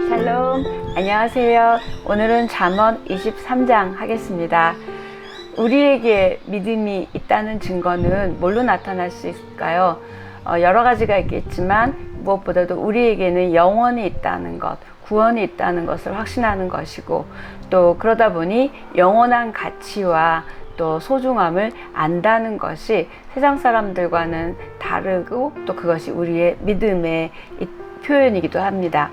샬롬, 안녕하세요. 오늘은 잠언 23장 하겠습니다. 우리에게 믿음이 있다는 증거는 뭘로 나타날 수 있을까요? 여러 가지가 있겠지만 무엇보다도 우리에게는 영원이 있다는 것, 구원이 있다는 것을 확신하는 것이고, 또 그러다 보니 영원한 가치와 또 소중함을 안다는 것이 세상 사람들과는 다르고, 또 그것이 우리의 믿음의 표현이기도 합니다.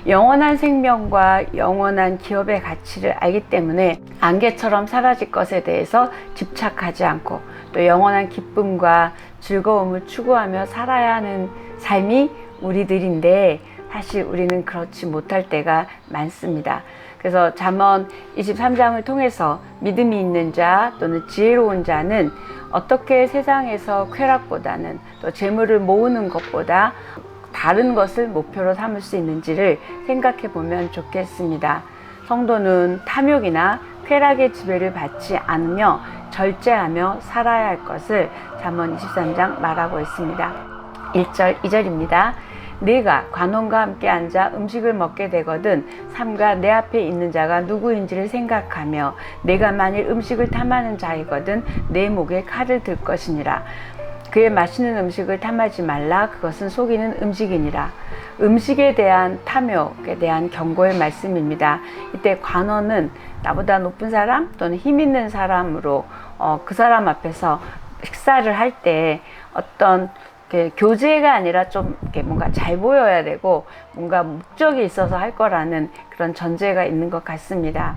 영원한 생명과 영원한 기업의 가치를 알기 때문에 안개처럼 사라질 것에 대해서 집착하지 않고, 또 영원한 기쁨과 즐거움을 추구하며 살아야 하는 삶이 우리들인데, 사실 우리는 그렇지 못할 때가 많습니다. 그래서 잠언 23장을 통해서 믿음이 있는 자 또는 지혜로운 자는 어떻게 세상에서 쾌락보다는, 또 재물을 모으는 것보다 다른 것을 목표로 삼을 수 있는지를 생각해 보면 좋겠습니다. 성도는 탐욕이나 쾌락의 지배를 받지 않으며 절제하며 살아야 할 것을 잠언 23장 말하고 있습니다. 1절, 2절입니다. 내가 관원과 함께 앉아 음식을 먹게 되거든 삼가 내 앞에 있는 자가 누구인지를 생각하며, 내가 만일 음식을 탐하는 자이거든 내 목에 칼을 들 것이니라. 그의 맛있는 음식을 탐하지 말라. 그것은 속이는 음식이니라. 음식에 대한 탐욕에 대한 경고의 말씀입니다. 이때 관원은 나보다 높은 사람 또는 힘 있는 사람으로 그 사람 앞에서 식사를 할 때 어떤 교제가 아니라 좀 뭔가 잘 보여야 되고 뭔가 목적이 있어서 할 거라는 그런 전제가 있는 것 같습니다.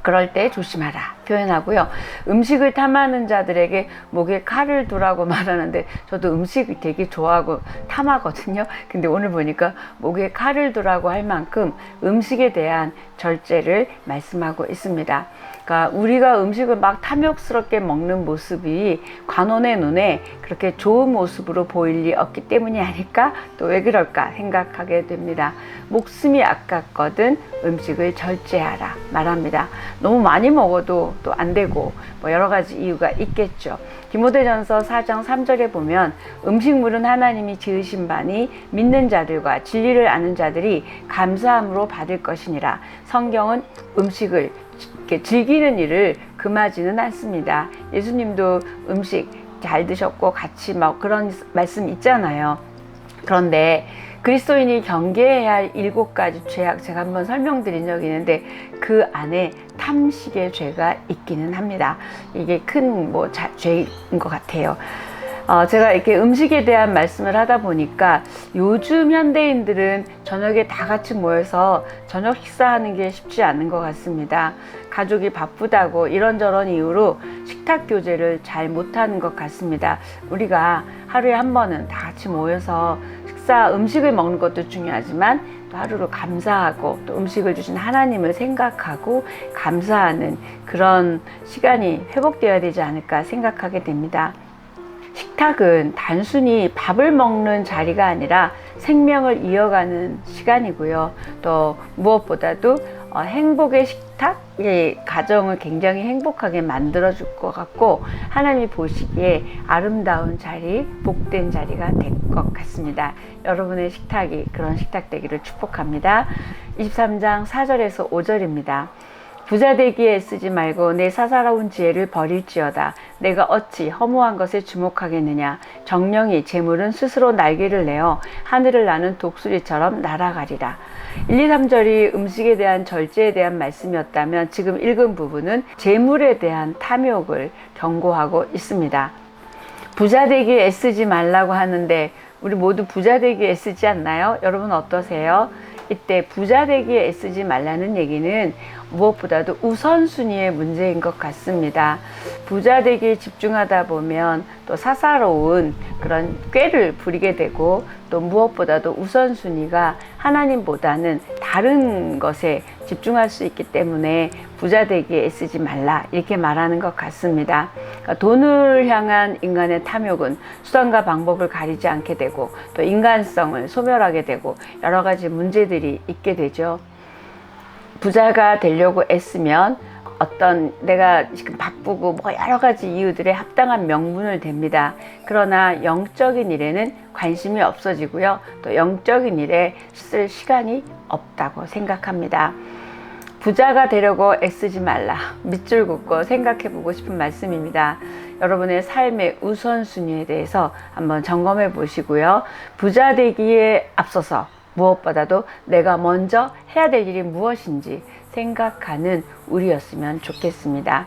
그럴 때 조심하라 표현하고요. 음식을 탐하는 자들에게 목에 칼을 두라고 말하는데, 저도 음식 되게 좋아하고 탐하거든요. 근데 오늘 보니까 목에 칼을 두라고 할 만큼 음식에 대한 절제를 말씀하고 있습니다. 그러니까 우리가 음식을 막 탐욕스럽게 먹는 모습이 관원의 눈에 그렇게 좋은 모습으로 보일 리 없기 때문이 아닐까? 또 왜 그럴까 생각하게 됩니다. 목숨이 아깝거든 음식을 절제하라 말합니다. 너무 많이 먹어도 또 안 되고 뭐 여러 가지 이유가 있겠죠. 디모데전서 4장 3절에 보면 음식물은 하나님이 지으신 바니 믿는 자들과 진리를 아는 자들이 감사함으로 받을 것이니라. 성경은 음식을 즐기는 일을 금하지는 않습니다. 예수님도 음식 잘 드셨고 같이 막 그런 말씀 있잖아요. 그런데 그리스도인이 경계해야 할 7가지 죄악, 제가 한번 설명드린 적이 있는데 그 안에 탐식의 죄가 있기는 합니다. 이게 큰 죄인 것 같아요. 제가 이렇게 음식에 대한 말씀을 하다 보니까 요즘 현대인들은 저녁에 다 같이 모여서 저녁 식사하는 게 쉽지 않은 것 같습니다. 가족이 바쁘다고 이런저런 이유로 식탁 교제를 잘 못하는 것 같습니다. 우리가 하루에 한 번은 다 같이 모여서 음식을 먹는 것도 중요하지만 또 하루로 감사하고 또 음식을 주신 하나님을 생각하고 감사하는 그런 시간이 회복되어야 되지 않을까 생각하게 됩니다. 식탁은 단순히 밥을 먹는 자리가 아니라 생명을 이어가는 시간이고요. 또 무엇보다도 행복의 식탁, 가정을 굉장히 행복하게 만들어줄 것 같고, 하나님이 보시기에 아름다운 자리, 복된 자리가 될 것 같습니다. 여러분의 식탁이 그런 식탁 되기를 축복합니다. 23장 4절에서 5절입니다. 부자 되기에 애쓰지 말고 내 사사로운 지혜를 버릴지어다. 내가 어찌 허무한 것에 주목하겠느냐. 정령이 재물은 스스로 날개를 내어 하늘을 나는 독수리처럼 날아가리라. 1, 2, 3절이 음식에 대한 절제에 대한 말씀이었다면, 지금 읽은 부분은 재물에 대한 탐욕을 경고하고 있습니다. 부자 되기에 애쓰지 말라고 하는데 우리 모두 부자 되기에 애쓰지 않나요? 여러분 어떠세요? 이때 부자 되기에 애쓰지 말라는 얘기는 무엇보다도 우선순위의 문제인 것 같습니다. 부자 되기에 집중하다 보면 또 사사로운 그런 꾀를 부리게 되고, 또 무엇보다도 우선순위가 하나님보다는 다른 것에 집중할 수 있기 때문에 부자 되기에 애쓰지 말라 이렇게 말하는 것 같습니다. 그러니까 돈을 향한 인간의 탐욕은 수단과 방법을 가리지 않게 되고 또 인간성을 소멸하게 되고 여러 가지 문제들이 있게 되죠. 부자가 되려고 애쓰면 어떤 내가 지금 바쁘고 뭐 여러 가지 이유들의 합당한 명분을 댑니다. 그러나 영적인 일에는 관심이 없어지고요. 또 영적인 일에 쓸 시간이 없다고 생각합니다. 부자가 되려고 애쓰지 말라. 밑줄 긋고 생각해 보고 싶은 말씀입니다. 여러분의 삶의 우선순위에 대해서 한번 점검해 보시고요. 부자 되기에 앞서서 무엇보다도 내가 먼저 해야 될 일이 무엇인지 생각하는 우리였으면 좋겠습니다.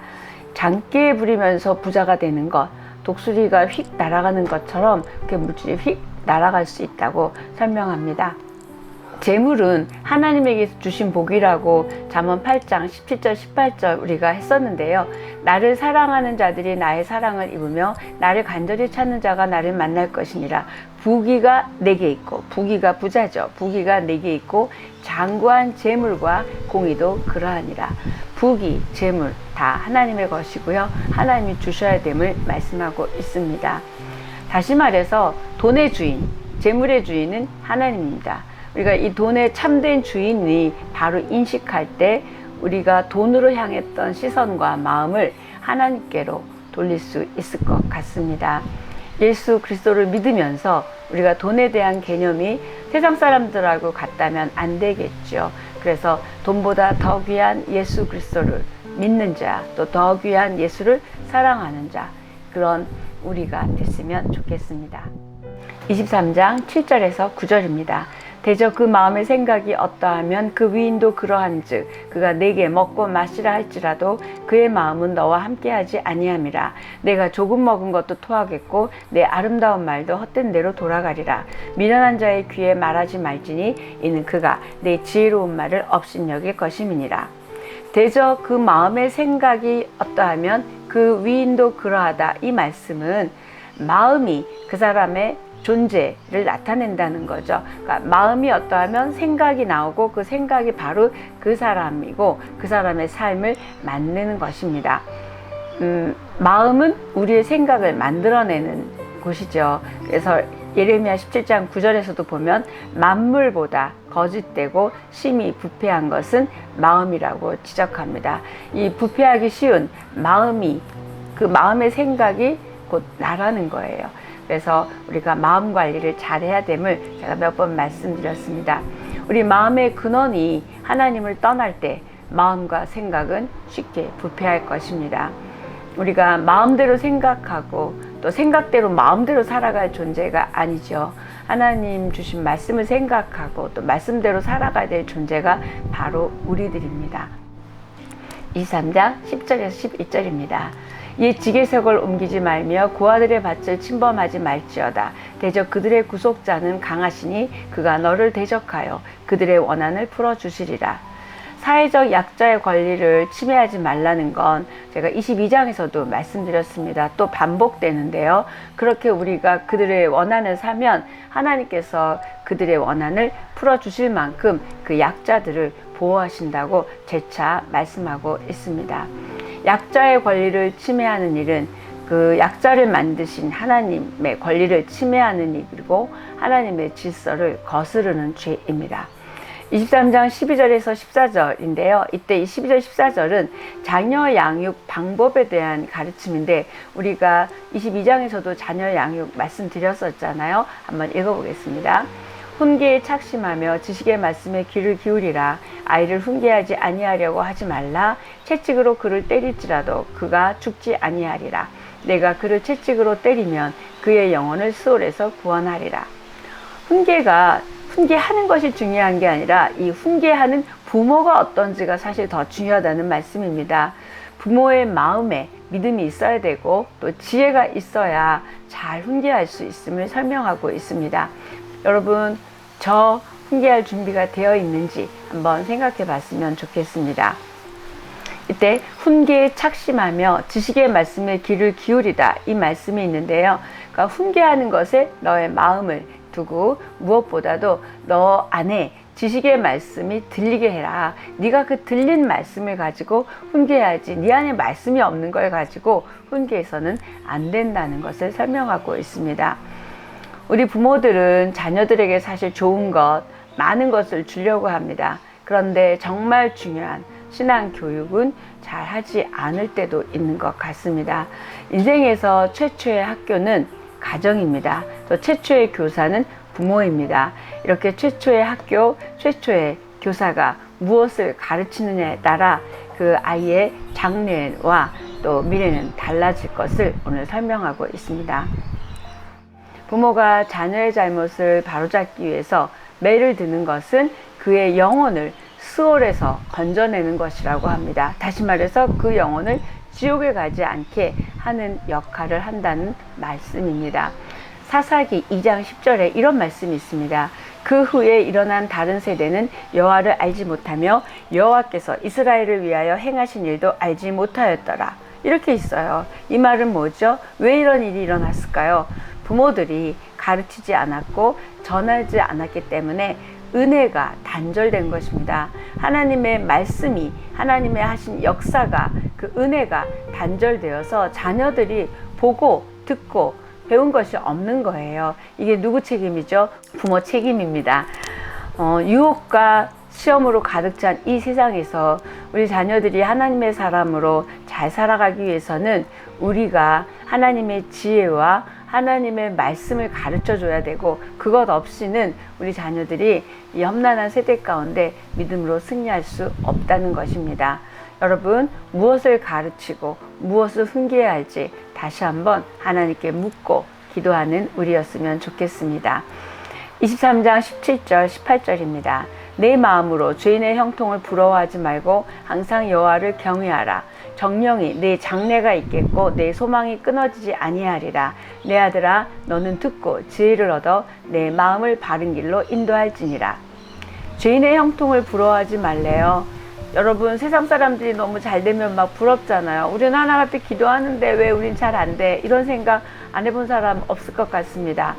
장기에 부리면서 부자가 되는 것, 독수리가 휙 날아가는 것처럼 그렇게 물질이 휙 날아갈 수 있다고 설명합니다. 재물은 하나님에게 주신 복이라고 잠언 8장 17절 18절 우리가 했었는데요. 나를 사랑하는 자들이 나의 사랑을 입으며 나를 간절히 찾는 자가 나를 만날 것이니라. 부귀가 내게 있고, 부귀가 부자죠. 부귀가 내게 있고 장구한 재물과 공의도 그러하니라. 부귀, 재물 다 하나님의 것이고요. 하나님이 주셔야 됨을 말씀하고 있습니다. 다시 말해서 돈의 주인, 재물의 주인은 하나님입니다. 우리가 이 돈의 참된 주인이 바로 인식할 때 우리가 돈으로 향했던 시선과 마음을 하나님께로 돌릴 수 있을 것 같습니다. 예수 그리스도를 믿으면서 우리가 돈에 대한 개념이 세상 사람들하고 같다면 안 되겠죠. 그래서 돈보다 더 귀한 예수 그리스도를 믿는 자, 또 더 귀한 예수를 사랑하는 자, 그런 우리가 됐으면 좋겠습니다. 23장 7절에서 9절입니다. 대저 그 마음의 생각이 어떠하면 그 위인도 그러한즉 그가 내게 먹고 마시라 할지라도 그의 마음은 너와 함께하지 아니함이라. 내가 조금 먹은 것도 토하겠고 내 아름다운 말도 헛된 대로 돌아가리라. 미련한 자의 귀에 말하지 말지니 이는 그가 내 지혜로운 말을 업신여길 것임이니라. 대저 그 마음의 생각이 어떠하면 그 위인도 그러하다. 이 말씀은 마음이 그 사람의 존재를 나타낸다는 거죠. 그러니까 마음이 어떠하면 생각이 나오고 그 생각이 바로 그 사람이고 그 사람의 삶을 만드는 것입니다. 마음은 우리의 생각을 만들어내는 곳이죠. 그래서 예레미야 17장 9절에서도 보면 만물보다 거짓되고 심히 부패한 것은 마음이라고 지적합니다. 이 부패하기 쉬운 마음이, 그 마음의 생각이 곧 나라는 거예요. 그래서 우리가 마음 관리를 잘해야 됨을 제가 몇 번 말씀드렸습니다. 우리 마음의 근원이 하나님을 떠날 때 마음과 생각은 쉽게 부패할 것입니다. 우리가 마음대로 생각하고 또 생각대로 마음대로 살아갈 존재가 아니죠. 하나님 주신 말씀을 생각하고 또 말씀대로 살아가야 될 존재가 바로 우리들입니다. 23장 10절에서 11절입니다. 이 지게석을 옮기지 말며 고아들의 밭을 침범하지 말지어다. 대적 그들의 구속자는 강하시니 그가 너를 대적하여 그들의 원한을 풀어주시리라. 사회적 약자의 권리를 침해하지 말라는 건 제가 22장에서도 말씀드렸습니다. 또 반복되는데요. 그렇게 우리가 그들의 원한을 사면 하나님께서 그들의 원한을 풀어주실 만큼 그 약자들을 보호하신다고 재차 말씀하고 있습니다. 약자의 권리를 침해하는 일은 그 약자를 만드신 하나님의 권리를 침해하는 일이고 하나님의 질서를 거스르는 죄입니다. 23장 12절에서 14절인데요. 이때 이 12절 14절은 자녀 양육 방법에 대한 가르침인데 우리가 22장에서도 자녀 양육 말씀드렸었잖아요. 한번 읽어보겠습니다. 훈계에 착심하며 지식의 말씀에 귀를 기울이라. 아이를 훈계하지 아니하려고 하지 말라. 채찍으로 그를 때릴지라도 그가 죽지 아니하리라. 내가 그를 채찍으로 때리면 그의 영혼을 수월에서 구원하리라. 훈계하는 것이 중요한 게 아니라 이 훈계하는 부모가 어떤지가 사실 더 중요하다는 말씀입니다. 부모의 마음에 믿음이 있어야 되고 또 지혜가 있어야 잘 훈계할 수 있음을 설명하고 있습니다. 여러분, 저 훈계할 준비가 되어 있는지 한번 생각해 봤으면 좋겠습니다. 이때 훈계에 착심하며 지식의 말씀에 귀를 기울이다, 이 말씀이 있는데요. 그러니까 훈계하는 것에 너의 마음을 두고 무엇보다도 너 안에 지식의 말씀이 들리게 해라. 네가 그 들린 말씀을 가지고 훈계해야지 네 안에 말씀이 없는 걸 가지고 훈계해서는 안 된다는 것을 설명하고 있습니다. 우리 부모들은 자녀들에게 사실 좋은 것, 많은 것을 주려고 합니다. 그런데 정말 중요한 신앙 교육은 잘 하지 않을 때도 있는 것 같습니다. 인생에서 최초의 학교는 가정입니다. 또 최초의 교사는 부모입니다. 이렇게 최초의 학교, 최초의 교사가 무엇을 가르치느냐에 따라 그 아이의 장래와 또 미래는 달라질 것을 오늘 설명하고 있습니다. 부모가 자녀의 잘못을 바로잡기 위해서 매를 드는 것은 그의 영혼을 스올에서 건져내는 것이라고 합니다. 다시 말해서 그 영혼을 지옥에 가지 않게 하는 역할을 한다는 말씀입니다. 사사기 2장 10절에 이런 말씀이 있습니다. 그 후에 일어난 다른 세대는 여호와를 알지 못하며 여호와께서 이스라엘을 위하여 행하신 일도 알지 못하였더라. 이렇게 있어요. 이 말은 뭐죠? 왜 이런 일이 일어났을까요? 부모들이 가르치지 않았고 전하지 않았기 때문에 은혜가 단절된 것입니다. 하나님의 말씀이, 하나님의 하신 역사가, 그 은혜가 단절되어서 자녀들이 보고 듣고 배운 것이 없는 거예요. 이게 누구 책임이죠? 부모 책임입니다. 유혹과 시험으로 가득 찬 이 세상에서 우리 자녀들이 하나님의 사람으로 잘 살아가기 위해서는 우리가 하나님의 지혜와 하나님의 말씀을 가르쳐 줘야 되고, 그것 없이는 우리 자녀들이 이 험난한 세대 가운데 믿음으로 승리할 수 없다는 것입니다. 여러분, 무엇을 가르치고 무엇을 훈계해야 할지 다시 한번 하나님께 묻고 기도하는 우리였으면 좋겠습니다. 23장 17절 18절입니다. 내 마음으로 죄인의 형통을 부러워하지 말고 항상 여호와를 경외하라. 정령이 내 장래가 있겠고 내 소망이 끊어지지 아니하리라. 내 아들아, 너는 듣고 지혜를 얻어 내 마음을 바른 길로 인도할지니라. 죄인의 형통을 부러워하지 말래요. 여러분, 세상 사람들이 너무 잘 되면 막 부럽잖아요. 우리는 하나님 앞에 기도하는데 왜 우린 잘 안 돼? 이런 생각 안 해본 사람 없을 것 같습니다.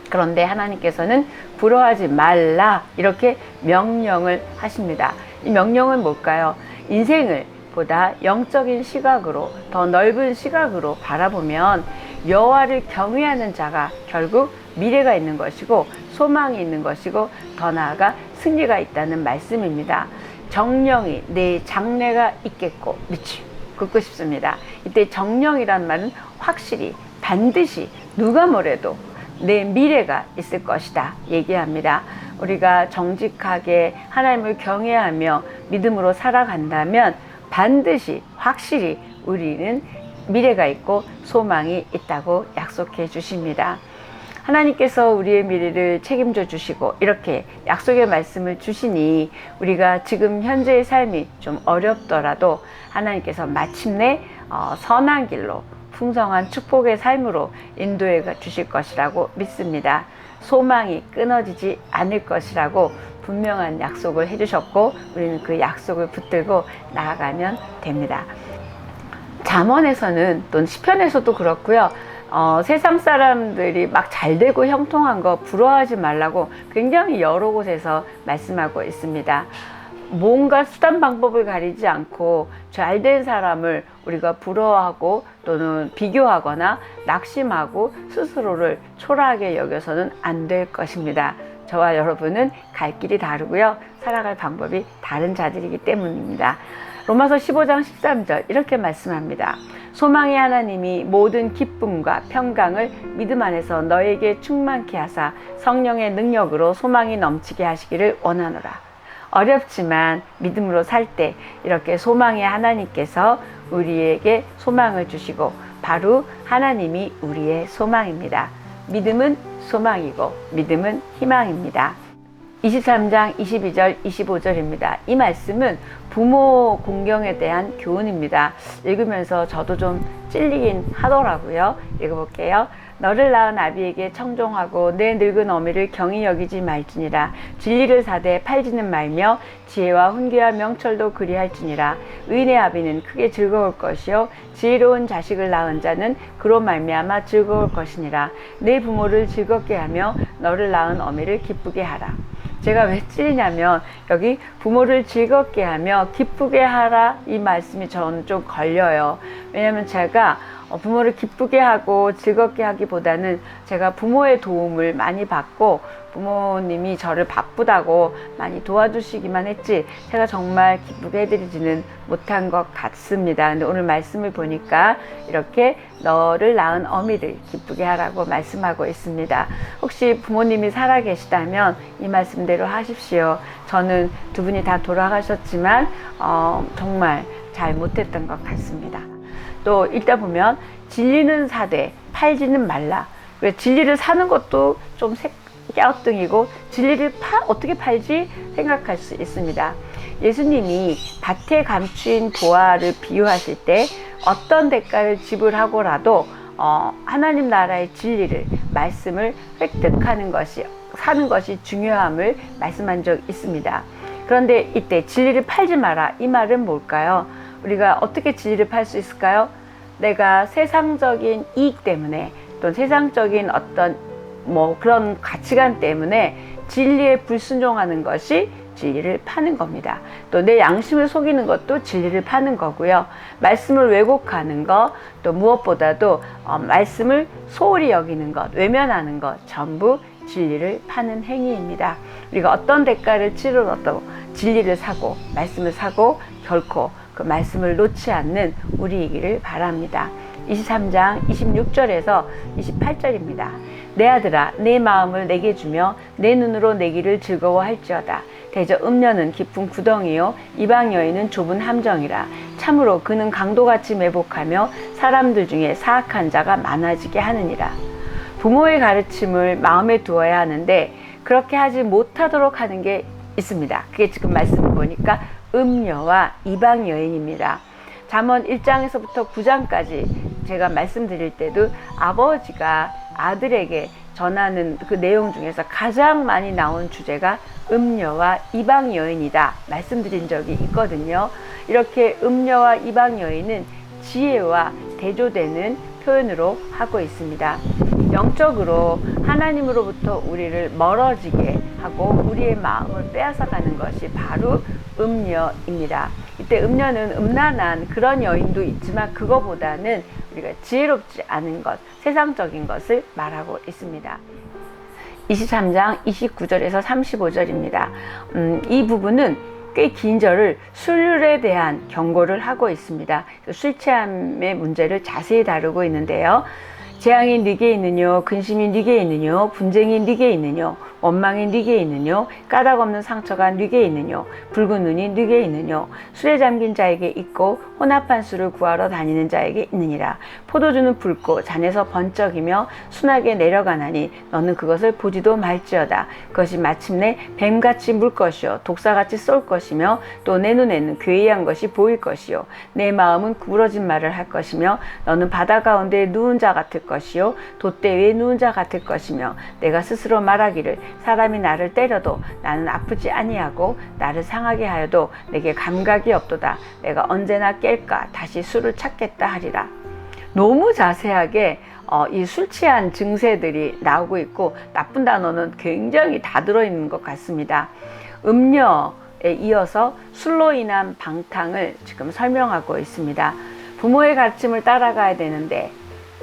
그런데 하나님께서는 부러워하지 말라, 이렇게 명령을 하십니다. 이 명령은 뭘까요? 인생을 보다 영적인 시각으로, 더 넓은 시각으로 바라보면 여호와를 경외하는 자가 결국 미래가 있는 것이고 소망이 있는 것이고 더 나아가 승리가 있다는 말씀입니다. 정령이 내 장래가 있겠고, 미치 긋고 싶습니다. 이때 정령이란 말은 확실히, 반드시, 누가 뭐래도 내 미래가 있을 것이다 얘기합니다. 우리가 정직하게 하나님을 경외하며 믿음으로 살아간다면 반드시, 확실히 우리는 미래가 있고 소망이 있다고 약속해 주십니다. 하나님께서 우리의 미래를 책임져 주시고 이렇게 약속의 말씀을 주시니 우리가 지금 현재의 삶이 좀 어렵더라도 하나님께서 마침내 선한 길로, 풍성한 축복의 삶으로 인도해 주실 것이라고 믿습니다. 소망이 끊어지지 않을 것이라고 분명한 약속을 해주셨고 우리는 그 약속을 붙들고 나아가면 됩니다. 잠언에서는 또 시편에서도 그렇고요. 세상 사람들이 막 잘되고 형통한 거 부러워하지 말라고 굉장히 여러 곳에서 말씀하고 있습니다. 뭔가 수단 방법을 가리지 않고 잘된 사람을 우리가 부러워하고 또는 비교하거나 낙심하고 스스로를 초라하게 여겨서는 안 될 것입니다. 저와 여러분은 갈 길이 다르고요. 살아갈 방법이 다른 자들이기 때문입니다. 로마서 15장 13절 이렇게 말씀합니다. 소망의 하나님이 모든 기쁨과 평강을 믿음 안에서 너에게 충만케 하사 성령의 능력으로 소망이 넘치게 하시기를 원하노라. 어렵지만 믿음으로 살 때 이렇게 소망의 하나님께서 우리에게 소망을 주시고 바로 하나님이 우리의 소망입니다. 믿음은 소망이고 믿음은 희망입니다. 23장 22절 25절입니다. 이 말씀은 부모 공경에 대한 교훈입니다. 읽으면서 저도 좀 찔리긴 하더라고요. 읽어볼게요. 너를 낳은 아비에게 청종하고 내 늙은 어미를 경히 여기지 말지니라. 진리를 사되 팔지는 말며 지혜와 훈계와 명철도 그리할지니라. 의인의 아비는 크게 즐거울 것이요 지혜로운 자식을 낳은 자는 그로 말미암아 즐거울 것이니라. 내 부모를 즐겁게 하며 너를 낳은 어미를 기쁘게 하라. 제가 왜 찔리냐면 여기 부모를 즐겁게 하며 기쁘게 하라 이 말씀이 저는 좀 걸려요. 왜냐면 제가 부모를 기쁘게 하고 즐겁게 하기보다는 제가 부모의 도움을 많이 받고 부모님이 저를 바쁘다고 많이 도와주시기만 했지 제가 정말 기쁘게 해드리지는 못한 것 같습니다. 근데 오늘 말씀을 보니까 이렇게 너를 낳은 어미를 기쁘게 하라고 말씀하고 있습니다. 혹시 부모님이 살아계시다면 이 말씀대로 하십시오. 저는 두 분이 다 돌아가셨지만 정말 잘 못했던 것 같습니다. 또 읽다 보면 진리는 사되 팔지는 말라. 왜 진리를 사는 것도 좀 갸우뚱이고 진리를 어떻게 팔지 생각할 수 있습니다. 예수님이 밭에 감추인 보화를 비유하실 때 어떤 대가를 지불하고라도 하나님 나라의 진리를 말씀을 획득하는 것이 사는 것이 중요함을 말씀한 적 있습니다. 그런데 이때 진리를 팔지 마라 이 말은 뭘까요? 우리가 어떻게 진리를 팔 수 있을까요? 내가 세상적인 이익 때문에 또 세상적인 어떤 그런 가치관 때문에 진리에 불순종하는 것이 진리를 파는 겁니다. 또 내 양심을 속이는 것도 진리를 파는 거고요. 말씀을 왜곡하는 것, 또 무엇보다도 말씀을 소홀히 여기는 것, 외면하는 것 전부 진리를 파는 행위입니다. 우리가 어떤 대가를 치르러도 진리를 사고 말씀을 사고 결코 그 말씀을 놓지 않는 우리이기를 바랍니다. 23장 26절에서 28절입니다. 내 아들아 내 마음을 내게 주며 내 눈으로 내 길을 즐거워할지어다. 대저 음녀는 깊은 구덩이요 이방 여인은 좁은 함정이라. 참으로 그는 강도같이 매복하며 사람들 중에 사악한 자가 많아지게 하느니라. 부모의 가르침을 마음에 두어야 하는데 그렇게 하지 못하도록 하는 게 있습니다. 그게 지금 말씀을 보니까 음녀와 이방 여인입니다. 잠언 1장에서부터 9장까지 제가 말씀드릴 때도 아버지가 아들에게 전하는 그 내용 중에서 가장 많이 나온 주제가 음녀와 이방 여인이다 말씀드린 적이 있거든요. 이렇게 음녀와 이방 여인은 지혜와 대조되는 표현으로 하고 있습니다. 영적으로 하나님으로부터 우리를 멀어지게 하고 우리의 마음을 빼앗아가는 것이 바로 음녀입니다. 이때 음녀는 음란한 그런 여인도 있지만 그거보다는 우리가 지혜롭지 않은 것, 세상적인 것을 말하고 있습니다. 23장 29절에서 35절입니다. 이 부분은 꽤 긴 절을 술에 대한 경고를 하고 있습니다. 술 취함의 문제를 자세히 다루고 있는데요. 재앙이 네게 있느뇨, 근심이 네게 있느뇨, 분쟁이 네게 있느뇨, 원망이 네게 있느뇨, 까닭 없는 상처가 네게 있느뇨, 붉은 눈이 네게 있느뇨, 술에 잠긴 자에게 있고 혼합한 술을 구하러 다니는 자에게 있느니라. 포도주는 붉고 잔에서 번쩍이며 순하게 내려가나니 너는 그것을 보지도 말지어다. 그것이 마침내 뱀같이 물 것이요 독사같이 쏠 것이며 또 내 눈에는 괴이한 것이 보일 것이요 내 마음은 구부러진 말을 할 것이며 너는 바다 가운데 누운 자 같을 것이요 돛대 위에 누운 자 같을 것이며 내가 스스로 말하기를 사람이 나를 때려도 나는 아프지 아니하고 나를 상하게 하여도 내게 감각이 없도다. 내가 언제나 깰까 다시 술을 찾겠다 하리라. 너무 자세하게 이 술 취한 증세들이 나오고 있고 나쁜 단어는 굉장히 다 들어있는 것 같습니다. 음녀에 이어서 술로 인한 방탕을 지금 설명하고 있습니다. 부모의 가르침을 따라가야 되는데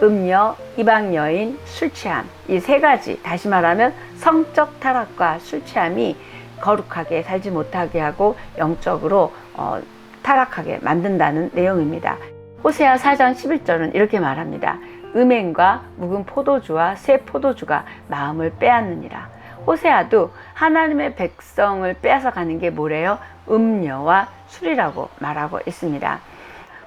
음녀, 이방 여인, 술 취함 이 세 가지, 다시 말하면 성적 타락과 술 취함이 거룩하게 살지 못하게 하고 영적으로 타락하게 만든다는 내용입니다. 호세아 4장 11절은 이렇게 말합니다. 음행과 묵은 포도주와 새 포도주가 마음을 빼앗느니라. 호세아도 하나님의 백성을 빼앗아가는 게 뭐래요? 음녀와 술이라고 말하고 있습니다.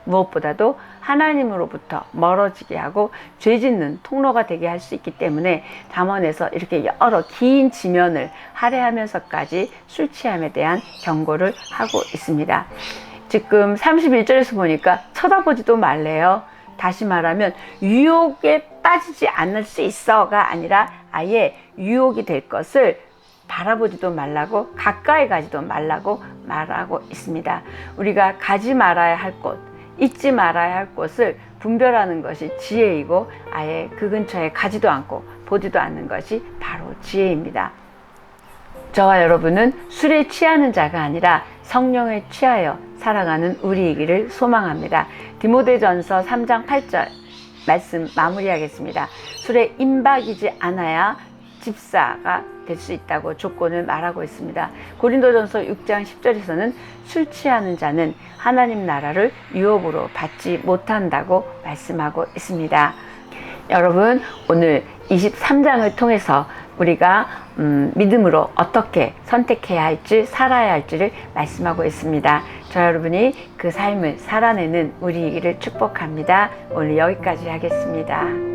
무엇보다도 하나님으로부터 멀어지게 하고 죄 짓는 통로가 되게 할 수 있기 때문에 잠언에서 이렇게 여러 긴 지면을 할애하면서까지 술 취함에 대한 경고를 하고 있습니다. 지금 31절에서 보니까 쳐다보지도 말래요. 다시 말하면 유혹에 빠지지 않을 수 있어가 아니라 아예 유혹이 될 것을 바라보지도 말라고 가까이 가지도 말라고 말하고 있습니다. 우리가 가지 말아야 할 곳, 잊지 말아야 할 곳을 분별하는 것이 지혜이고 아예 그 근처에 가지도 않고 보지도 않는 것이 바로 지혜입니다. 저와 여러분은 술에 취하는 자가 아니라 성령에 취하여 살아가는 우리이기를 소망합니다. 디모데전서 3장 8절 말씀 마무리하겠습니다. 술에 임박이지 않아야 집사가 될 수 있다고 조건을 말하고 있습니다. 고린도전서 6장 10절에서는 술 취하는 자는 하나님 나라를 유업으로 받지 못한다고 말씀하고 있습니다. 여러분, 오늘 23장을 통해서 우리가 믿음으로 어떻게 선택해야 할지, 살아야 할지를 말씀하고 있습니다. 저 여러분이 그 삶을 살아내는 우리이기를 축복합니다. 오늘 여기까지 하겠습니다.